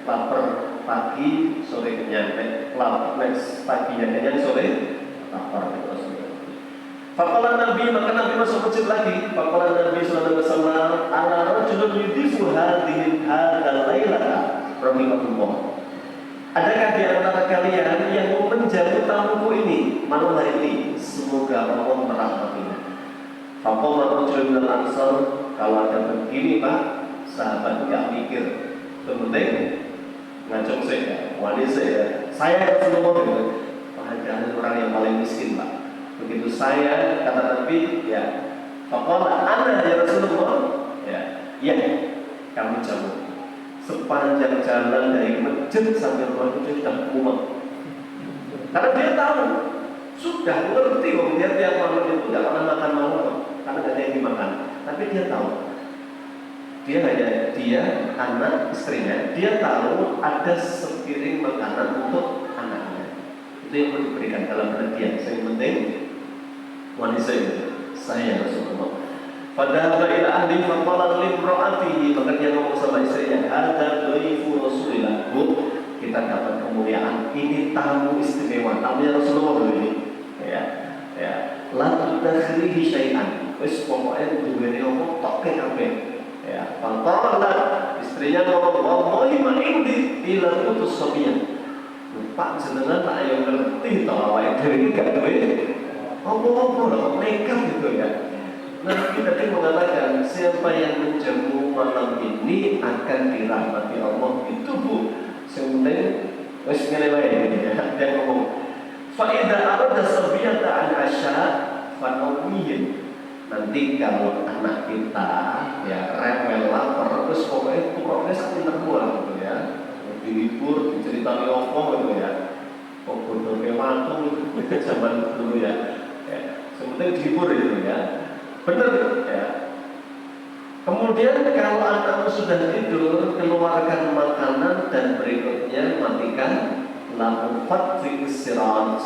Lapar pagi, sore kenyang. Paginya kenyang, sore lapar. Faqala Nabi, maka Nabi masuk masjid lagi. Faqala Nabi sallallahu alaihi wasallam, "Ala rajulun yudifu hadhihi hadzal lailata rahimahullah." Adakah di antara kalian yang mau menjamu tamuku ini malam hari ini? Semoga Allah merahmatinya. Faqala rajulun minal ansar, kalau ada begini Pak, sahabat enggak mikir. Penting ngacung saya, wanita saya Rasulullah itu. Padahal orang yang paling miskin Pak. Begitu saya kata Nabi, ya, faqala ana ya Rasulullah, ya, kami jamu. Sepanjang jalan dari masjid sampai rumah itu sudah mumet. Karena dia tahu, sudah ngerti dia tiap malam itu tidak pernah makan malam, karena tidak ada yang dimakan. Tapi dia tahu, dia anak istrinya, dia tahu ada sepiring makanan untuk anaknya. Itu yang mau diberikan dalam perhatian. Yang penting wanita itu saya Rasulullah. Padahal ila ahli faqala limra'atihi, maka dia ngomong sama istrinya, hadza dhaifu Rasulillah. Bu, kita dapat kemuliaan, ini tamu istimewa, tamunya Rasulullah ini. Ya. La tudakhrihi syai'an. Wis pokoke duwene opo tok kabeh. Ya, faqala istrinya ngomong, wallahi ma indi ila utus sabiyan. Pak jenengan tak ayo ngerti to awake dhewe iki gak duwe apa-apa lho, nekat gitu ya. Nabi tadi mengatakan siapa yang menjamu malam ini akan dirahmati Allah. Itu Bu, sebenarnya wis ngene wae ya. Dia ngomong, fa idza arada sabiyata an asya fa nawmiyin. Nanti kalau anak kita ya rewel lapar terus pokoknya sak pinter gitu ya. Dihibur, diceritani opo gitu ya. Kok bodoh ke mantu zaman dulu ya. Sebenarnya dihibur gitu ya. Benar ya. Kemudian kalau anakmu sudah tidur, keluarkan makanan dan berikutnya matikan lampu fatri istirahat.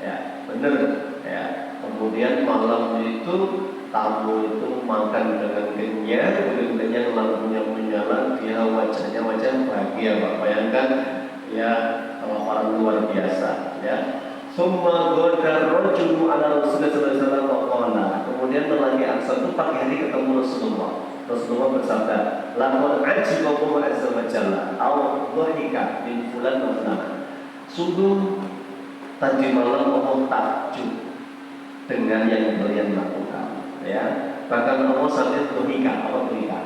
Ya, benar ya. Kemudian malam itu tamu itu makan dengan kenyang, kemudian lampunya menyala, dia wajahnya wajah bahagia Pak. Bayangkan ya, kelaparan luar biasa ya. Summa godar rojulu ala Rasulullah sallallahu alaihi wasallam. Kemudian lelaki Ansar itu pagi hari ketemu Rasulullah. Rasulullah bersabda, "Laqad ajiba Allah azza wa jalla aw dhahika min fulan wa fulan." Sungguh tadi malam Allah takjub dengan yang kalian lakukan. Ya, bahkan Allah sampai dhahika, apa dhahika?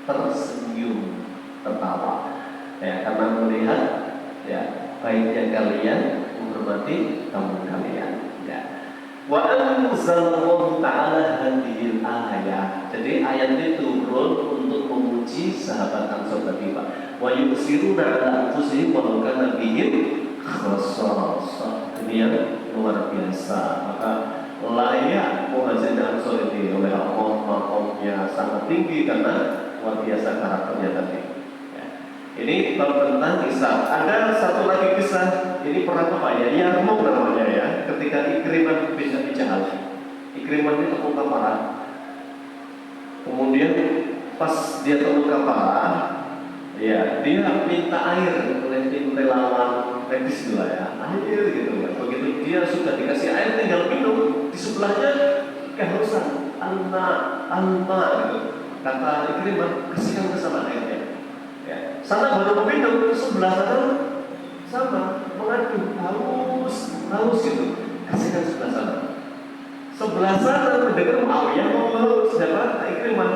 Tersenyum, tertawa. Ya, karena melihat ya baiknya kalian menghormati tamu kalian. Ya. Wa anzalallahu ta'ala hadhil ayat. Jadi ayat ini turun untuk memuji sahabat Ansar tadi Pak. Wa yusiruna ala anfusihim walau kana bihim khassasah. Ini yang luar biasa. Maka layak Muhajirin Ansar ini oleh Allah, makomnya sangat tinggi karena luar biasa karakternya tadi. Ini tentang kisah. Ada satu lagi kisah. Ini pernah apa ya? Yarmuk namanya ya. Ketika Ikrimah bisa Jahal. Ikrimah ini terluka parah. Kemudian pas dia terluka parah, ya dia minta air oleh tim relawan medis lah ya. Air gitu. Begitu dia sudah dikasih air, tinggal minum. Di sebelahnya kehausan. alma gitu. Kata Ikrimah, kasihkan ke sana airnya. Ya. Sana baru minum, sebelah sana sama mengadu haus gitu. Kasihkan sebelah sana. Sebelah sana mendengar Muawiyah mau siapa? Ikrimah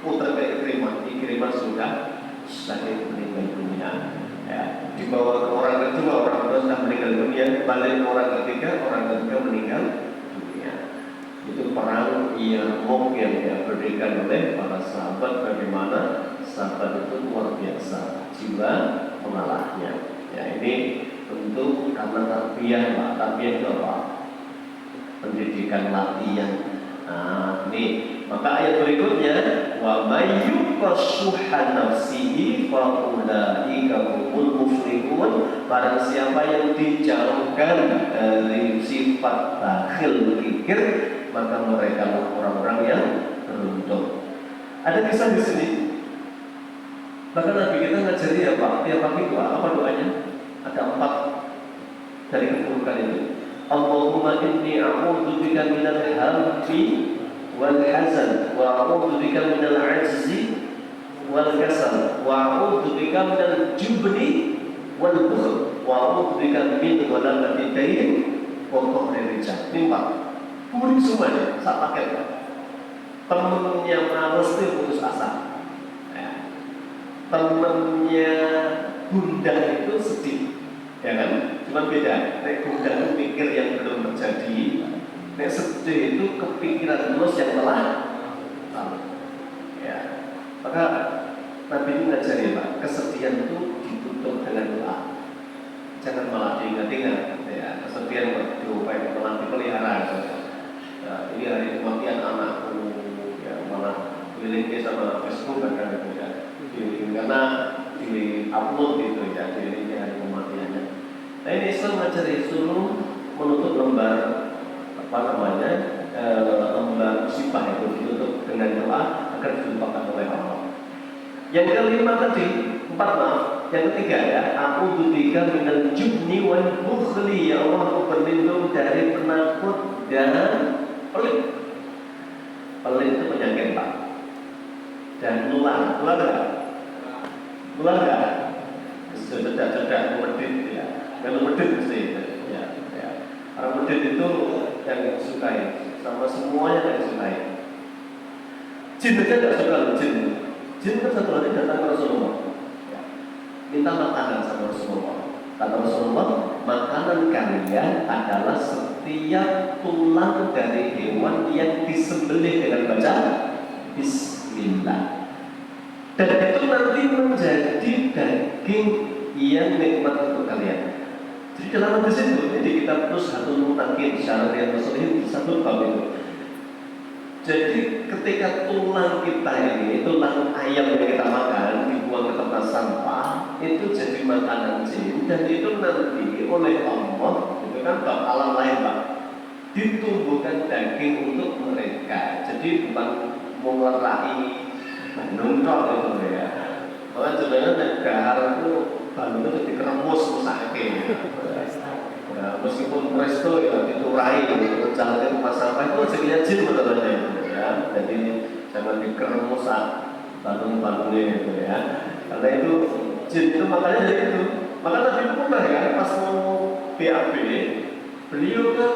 putar ke Ikrimah sudah meninggal dunia. Ya, dibawa ke orang kedua, orang kedua sudah meninggal dunia, balik orang ketiga meninggal dunia. Itu perang Yarmouk yang diberikan oleh para sahabat. Bagaimana sahabat itu luar biasa jiwa mengalahnya. Ya, ini tentu karena tarbiyah itu apa? Pendidikan latihan. Nah, ini maka ayat berikutnya wa may yuqashuha nafsihi fa ulaika humul muflihun. Barang siapa yang dijauhkan dari sifat bakhil kikir, maka mereka lah orang-orang yang beruntung. Ada kisah di sini. Bahkan Nabi kita ngajari ya Pak, tiap pagi doa, apa doanya? Ada 4 dari keburukan itu. Allahumma inni a'udzu bika minal hammi wal hazan wa a'udzu bika minal 'ajzi wal kasal wa a'udzu bika minal jubni wal bukhl wa a'udzu bika min ghalabati dayn wa qahri rijal. Ini 4. Kemudian semuanya sak paket. Temennya males itu putus asa. Ya. Temennya gundah itu sedih. Ya kan? Cuma beda. Nek gundah itu pikir yang belum terjadi. Nek sedih itu kepikiran terus yang telah lalu. Ya. Maka Nabi itu ngajari Pak, kesedihan itu ditutup dengan doa. Jangan malah diingat-ingat. Ya, kesedihan diupayakan malah dipelihara. Ya, ini hari kematian anakku, ya malah keliling sama Facebook bahkan gitu ya. Karena di upload gitu ya, di hari kematiannya. Nah ini Islam mengajari suruh menutup lembar lembar sifat itu ditutup dengan doa agar dilupakan oleh Allah. Yang kelima tadi 4 maaf. Yang ketiga ya, a'udzu bika minal jubni wal bukhli. Ya Allah, aku berlindung dari penakut dan pelit. Pelit itu penyakit Pak. Dan nular enggak? Cedak-cedak medit ya. Kalau medit mesti ya. Orang medit itu yang disukai, sama semuanya yang disukai. Jin aja tidak suka loh, jin kan satu hari datang ke Rasulullah ya. Minta makanan sama Rasulullah. Kata Rasulullah, makanan kalian adalah setiap tulang dari hewan yang disembelih dengan baca Bismillah. Dan itu nanti menjadi daging yang nikmat untuk kalian. Jadi dalam hadis itu, jadi kita terus satu mutakin secara yang Rasulullah di satu bab itu. Jadi ketika tulang kita ini, tulang ayam yang kita makan dibuang ke tempat sampah, itu jadi makanan jin dan itu nanti oleh Allah, itu kan bab alam lain Pak, ditumbuhkan daging untuk mereka. Jadi bukan menglerai nungkok itu ya. Maka sebenarnya dahar itu balon itu dikeremus sakit. Ya, meskipun presto ya diturai, jalan rumah sampah itu rezekinya jin betulnya ya. Jadi jangan dikeremus balon-balonnya gitu ya. Karena itu jin itu makanya dari itu. Maka Nabi itu pernah ya pas mau BAB, beliau kan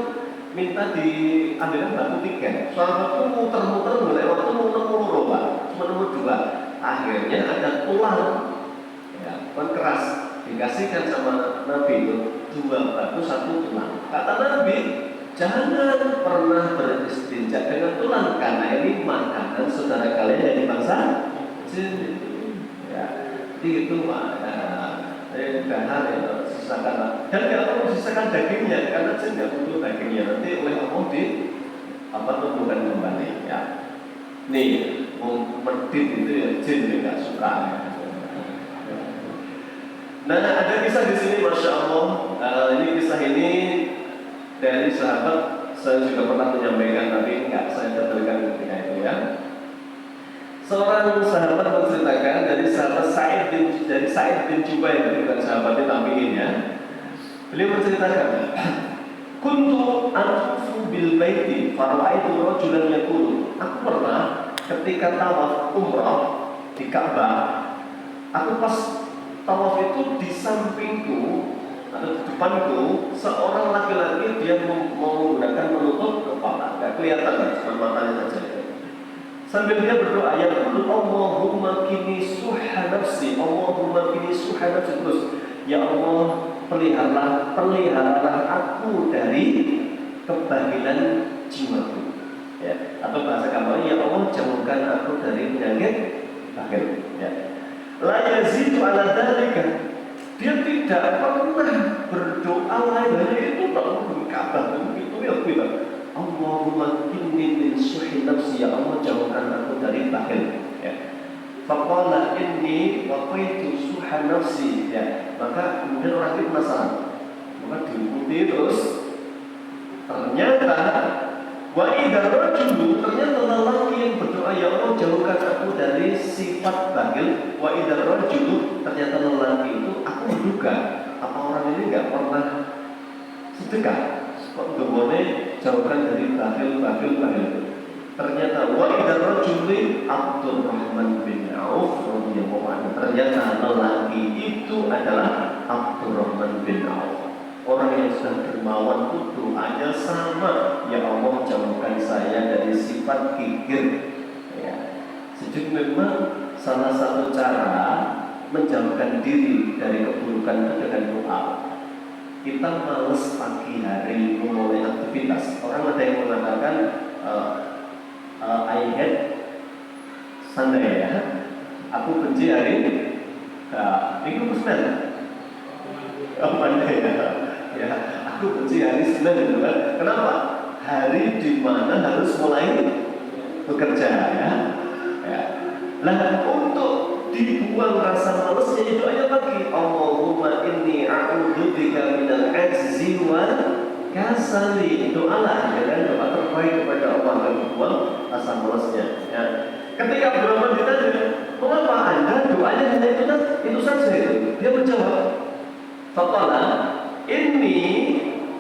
minta diambilkan batu 3. Sahabat itu muter-muter mulai waktu mau nemu Pak, cuma nemu 2. Akhirnya ada tulang, ya, kan keras, dikasihkan sama Nabi itu 2 batu 1 tulang. Kata Nabi, jangan pernah beristinja dengan tulang karena ini makanan saudara kalian dari bangsa jin. Ya, itu Pak. Dahar ya, sisakan dan tidak perlu sisakan dagingnya karena jin tidak butuh dagingnya, nanti oleh Allah tumbuhkan kembali ya. Nih medit itu ya jin tidak suka ya. Nah ada kisah di sini Masya Allah. Ini kisah ini dari sahabat, saya juga pernah menyampaikan tapi enggak saya detailkan ketika itu ya. Seorang sahabat menceritakan dari sahabat Sa'id bin Jubair, bukan sahabatnya tabi'in ya. Beliau menceritakan, kuntu anfufu tuftu bil baiti faraitu rajulan yaqulu. Aku pernah ketika tawaf umrah di Ka'bah, aku pas tawaf itu di sampingku atau di depanku seorang laki-laki, dia menggunakan menutup kepala, nggak kelihatan, cuma matanya saja. Sambil dia berdoa, ya Allahumma kini suha nafsi, Allahumma kini suha nafsi, terus ya Allah peliharalah aku dari kebahilan jiwaku, ya. Atau bahasa kamu, ya Allah jauhkan aku dari penyakit bahil, ya. La yazidu ala dzalika, dia tidak pernah berdoa lain dari itu, tak berkata begitu ya kita. Allahumma inni min suhi nafsi, ya Allah jauhkan aku dari bahil, ya. Faqala inni waqaitu suha nafsi, ya. Maka kemudian orang itu penasaran, maka diikuti terus. Ternyata wa idza rajulu, ternyata lelaki yang berdoa, ya Allah jauhkan aku dari sifat bahil. Wa idza rajulu, ternyata lelaki itu, aku menduga apa orang ini enggak pernah sedekah, kok ngomongnya jauhkan dari bahil. Ternyata wa idza rajuli Abdurrahman bin Auf radhiyallahu anhu, ternyata lelaki itu adalah Abdurrahman bin Auf. Orang yang sudah dermawan itu doanya sama, ya Allah jauhkan saya dari sifat kikir, ya. Jadi memang salah satu cara menjauhkan diri dari keburukan itu dengan doa. Kita males pagi hari memulai aktivitas. Orang ada yang mengatakan I hate Sunday, ya. Aku benci hari Minggu Senin. Monday, ya. Aku benci hari Senin, gitu kan? Kenapa? Hari di mana harus mulai bekerja, ya. Nah, untuk dibuang rasa malasnya itu aja pagi. Allahumma inni a'udzubika minal ajzi wal kasali. Doalah, ya kan? Doa terbaik kepada Allah agar dibuang rasa malasnya, ya. Ketika Abdurrahman ditanya, mengapa Anda doanya hanya itu saja? Dia menjawab, faqala inni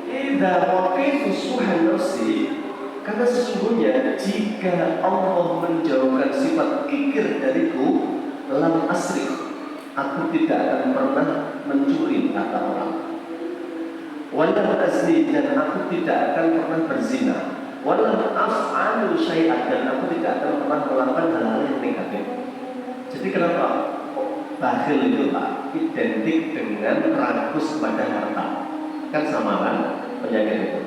idza waqitu suha nafsi, karena sesungguhnya jika Allah menjauhkan sifat kikir dariku, lam asri, aku tidak akan pernah mencuri harta orang. Walam azni, dan aku tidak akan pernah berzina. Walam af'alu syai'an, dan aku tidak akan pernah melakukan hal-hal yang negatif. Jadi kenapa bakhil itu Pak identik dengan rakus pada harta? Kan sama kan penyakit itu.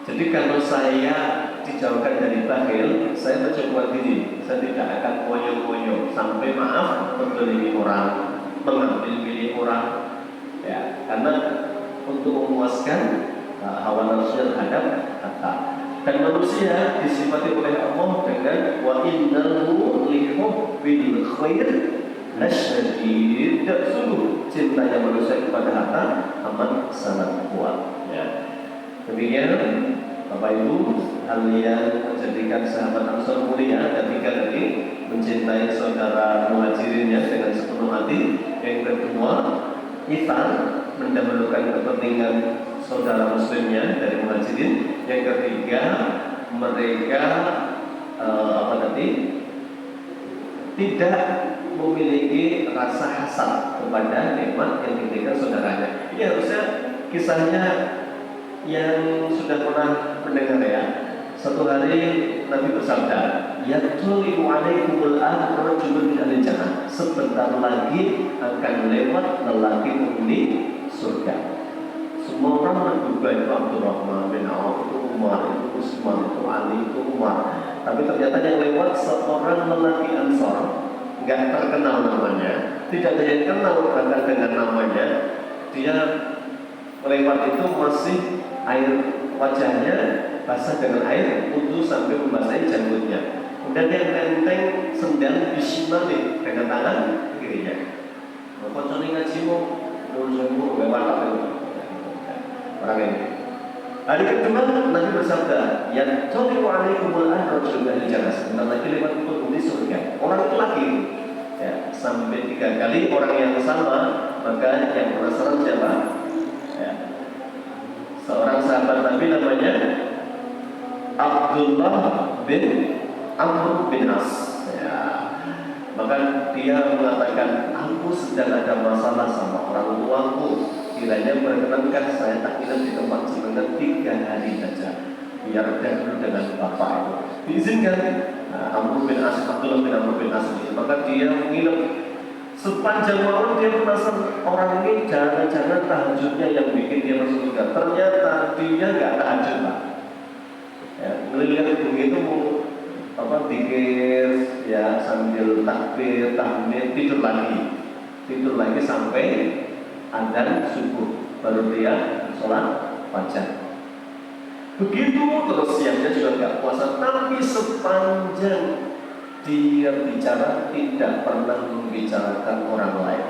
Jadi kalau saya dijauhkan dari bakhil, saya mencoba diri, saya tidak akan ngoyo-ngoyo sampai maaf menzalimi orang, mengambil milik orang, ya, karena untuk memuaskan hawa nafsu terhadap harta. Dan manusia disifati oleh Allah dengan wa innahu li hubbil khair lasyadid, sungguh cintanya manusia kepada harta amat sangat kuat, ya. Demikian Bapak Ibu, hal yang menjadikan sahabat Ansor mulia ketika tadi mencintai saudara muhajirinnya dengan sepenuh hati. Yang kedua, iftar, mendahulukan kepentingan saudara muslimnya dari muhajirin. Yang ketiga, mereka tidak memiliki rasa hasad kepada nikmat yang diberikan saudaranya. Ini harusnya kisahnya yang sudah pernah mendengar, ya. Satu hari Nabi bersabda, yatuli'u alaikumul rajulun min ahli jannah, sebentar lagi akan lewat lelaki penghuni surga. Semua orang menduga itu Abdurrahman bin Auf, itu Umar, itu Utsman, itu Ali, itu Umar. Tapi ternyata yang lewat seorang lelaki Ansor, nggak terkenal namanya, tidak ada yang kenal bahkan dengan namanya. Dia lewat itu masih air wajahnya basah dengan air wudu sampai membasahi janggutnya. Kemudian dia nenteng sendal bisimali dengan tangan kirinya. Kocone ngajimu nulungmu lewat apa itu? Orang ini. Hari kedua Nabi bersabda, yang toli'u alaikumul rajulun min ahli jannah, sebentar lagi lewat penghuni surga. Orang itu lagi, ya, sampai 3 kali orang yang sama. Maka yang penasaran siapa? Ya. Seorang sahabat Nabi namanya Abdullah bin Amr bin As. Ya. Maka dia mengatakan, aku sedang ada masalah sama orang tuaku. Kiranya berkenankah saya tak nginep di tempat jenengan 3 hari saja, biar dahulu dengan bapak itu. Diizinkan. Amr bin As, Abdullah bin Amr bin As ini. Maka dia nginep sepanjang malam. Dia penasaran, orang ini jangan-jangan tahajudnya yang bikin dia masuk surga. Ternyata dia nggak tahajud, Pak. Ya, melihat begitu pikir ya sambil takbir, tahmid, tidur lagi sampai adzan subuh, baru dia sholat fajar. Begitu terus, siangnya juga nggak puasa, tapi sepanjang dia bicara tidak pernah membicarakan orang lain,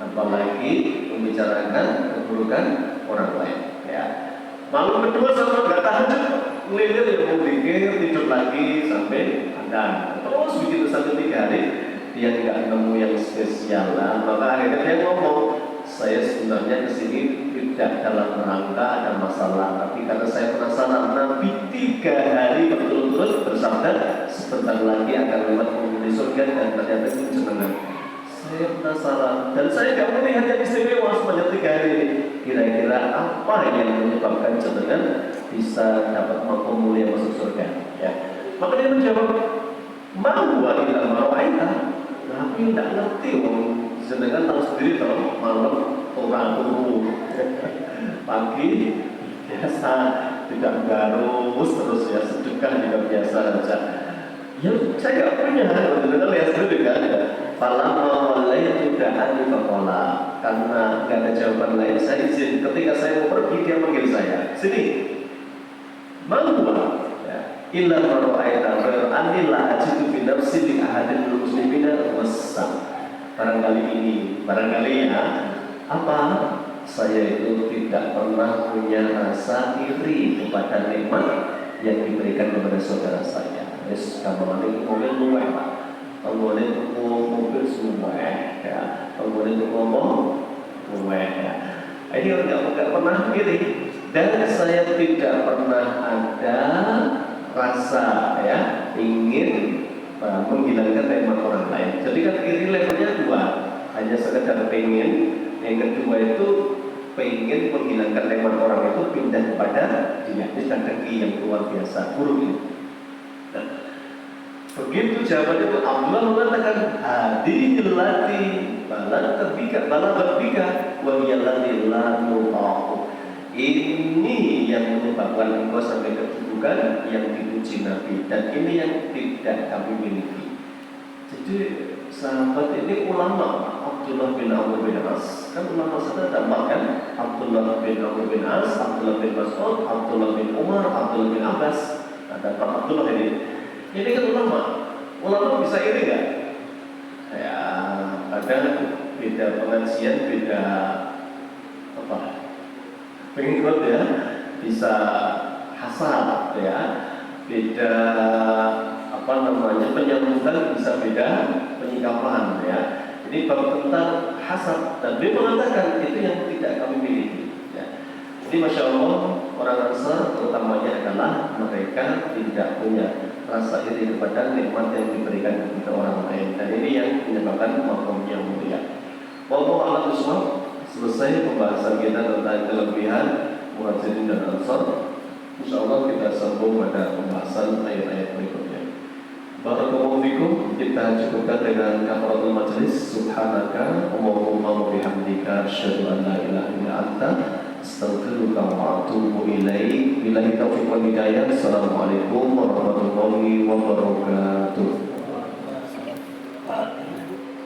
apalagi membicarakan keburukan orang lain. Ya. Malam kedua sama nggak tahajud, ngelilir ya mau pikir, tidur lagi sampai adzan. Terus begitu sampai 3 hari dia nggak nemu yang spesial. Maka akhirnya dia ngomong, saya sebenarnya kesini tidak dalam rangka ada masalah, tapi karena saya penasaran. Nabi 3 hari berturut-turut bersabda, sebentar lagi akan lewat penghuni surga, dan ternyata itu jenengan. Saya penasaran, dan saya nggak melihat yang istimewa sepanjang 3 hari ini. Kira-kira apa yang menyebabkan jenengan bisa dapat makom mulia masuk surga? Ya. Maka dia menjawab, mau ila marawaita. Tapi tidak ngerti, jenengan tahu sendiri kalau malam orang turu, pagi biasa tidak garus terus ya, sedekah juga biasa saja. Ya saya nggak punya, jenengan lihat sendiri kan ya. Falamma walaitu da'ani faqala, karena nggak ada jawaban lain, saya izin. Ketika saya mau pergi, dia panggil saya, sini. Mau ya. Illa mara'aita ghayra anni la ajidu fi nafsi li ahadin minal muslimina wassam. Barangkali ya, apa? Saya itu tidak pernah punya rasa iri kepada nikmat yang diberikan kepada saudara saya. Yes, kamu mobil luweh, Pak. Kemudian itu mobil semua ya, kemudian itu ngomong semua ya. Ini nggak pernah iri, dan saya tidak pernah ada rasa ya ingin menghilangkan nikmat orang lain. Jadi kan iri levelnya 2, hanya sekedar pengen. Yang kedua itu pengen menghilangkan nikmat orang itu pindah kepada dia. Ini strategi yang luar biasa buruk ini. Nah, begitu jawabannya itu, Abdullah mengatakan, hadihil lati balaghat bika wa hiya lati la nuqaqu. Ini yang menyebabkan engkau sampai kedudukan yang dipuji Nabi, dan ini yang tidak kami miliki. Jadi sahabat ini ulama. Abdullah bin Amr bin As, kan ulama sana ada 4 kan? Abdullah bin Amr bin As, Abdullah bin Mas'ud, Abdullah bin Umar, Abdullah bin Abbas. Ada 4 Abdullah ini. Ini kan ulama. Ulama bisa iri nggak? Ya, ada beda pengajian, beda apa? Pengikut ya, bisa hasad ya, beda penyambutan bisa beda penyikapan ya. Ini bab tentang hasad, dan dia mengatakan itu yang tidak kami miliki. Ya. Jadi masya Allah, orang Ansar terutamanya adalah mereka tidak punya rasa iri kepada nikmat yang diberikan kepada orang lain, dan ini yang menyebabkan makom yang mulia. Wallahu a'lam bishawab. Selesai pembahasan kita tentang kelebihan Muhajirin dan Ansar. Insyaallah kita sambung pada pembahasan ayat-ayat berikutnya. Barakallahu fikum. Kita cukupkan dengan kafaratul majlis. Subhanaka Allahumma wa bihamdika asyhadu an la ilaha illa anta astaghfiruka wa atubu ilaik. Billahi taufiq wal hidayah. Assalamualaikum warahmatullahi wabarakatuh.